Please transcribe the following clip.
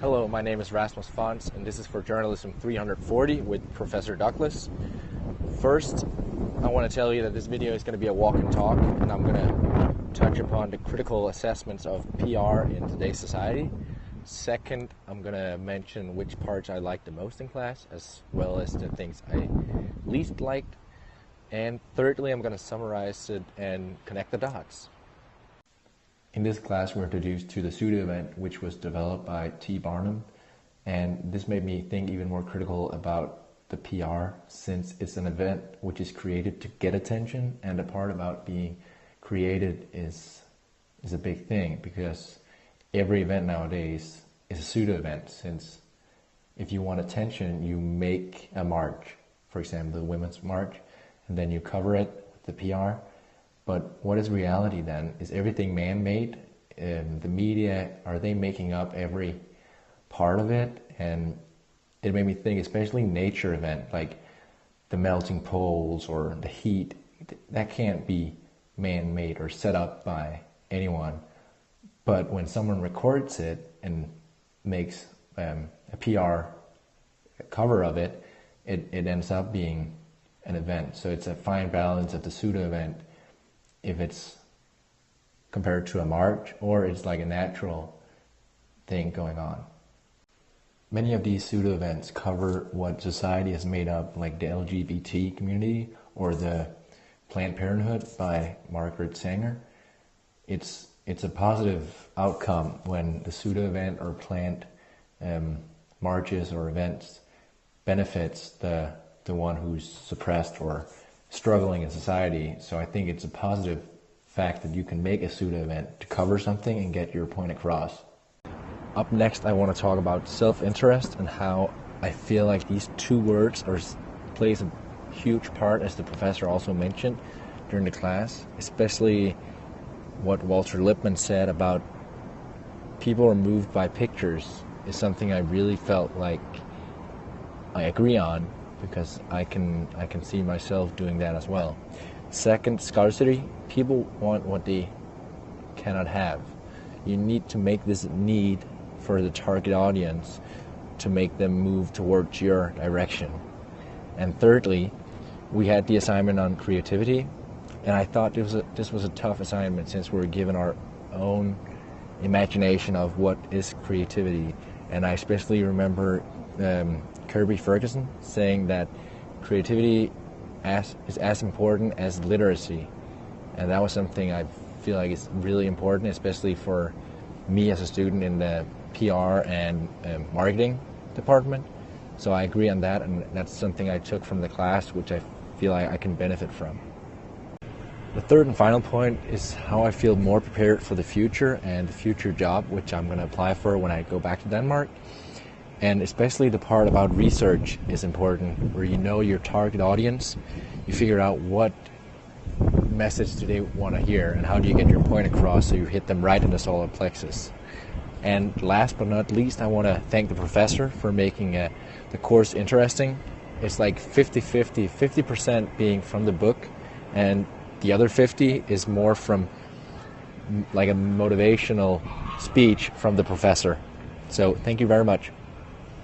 Hello, my name is Rasmus Fons, and this is for Journalism 340 with Professor Duclos. First, I want to tell you that this video is going to be a walk and talk, and I'm going to touch upon the critical assessments of PR in today's society. Second, I'm going to mention which parts I liked the most in class, as well as the things I least liked. And thirdly, I'm going to summarize it and connect the dots. In this class, we're introduced to the pseudo event, which was developed by T. Barnum, and this made me think even more critical about the PR, since it's an event which is created to get attention, and the part about being created is a big thing, because every event nowadays is a pseudo event. Since if you want attention, you make a march, for example, the Women's March, and then you cover it with the PR. But what is reality then? Is everything man-made? The media, are they making up every part of it? And it made me think, especially nature event, like the melting poles or the heat, that can't be man-made or set up by anyone. But when someone records it and makes a PR cover of it, it ends up being an event. So it's a fine balance of the pseudo event, if it's compared to a march, or it's like a natural thing going on. Many of these pseudo events cover what society has made up, like the LGBT community or the Planned Parenthood by Margaret Sanger. It's a positive outcome when the pseudo event or planned marches or events benefits the one who's suppressed or struggling in society. So I think it's a positive fact that you can make a pseudo event to cover something and get your point across. Up next, I want to talk about self-interest and how I feel like these two words plays a huge part, as the professor also mentioned during the class, especially what Walter Lippmann said about people are moved by pictures is something I really felt like I agree on, because I can see myself doing that as well. Second, scarcity. People want what they cannot have. You need to make this need for the target audience to make them move towards your direction. And thirdly, we had the assignment on creativity, and I thought this was a tough assignment, since we were given our own imagination of what is creativity. And I especially remember Kirby Ferguson saying that creativity is as important as literacy, and that was something I feel like is really important, especially for me as a student in the PR and marketing department. So I agree on that, and that's something I took from the class, which I feel like I can benefit from. The third and final point is how I feel more prepared for the future and the future job, which I'm going to apply for when I go back to Denmark. And especially the part about research is important, where you know your target audience, you figure out what message do they want to hear, and how do you get your point across so you hit them right in the solar plexus. And last but not least, I want to thank the professor for making the course interesting. It's like 50-50, 50% being from the book, and the other 50 is more from like a motivational speech from the professor. So thank you very much.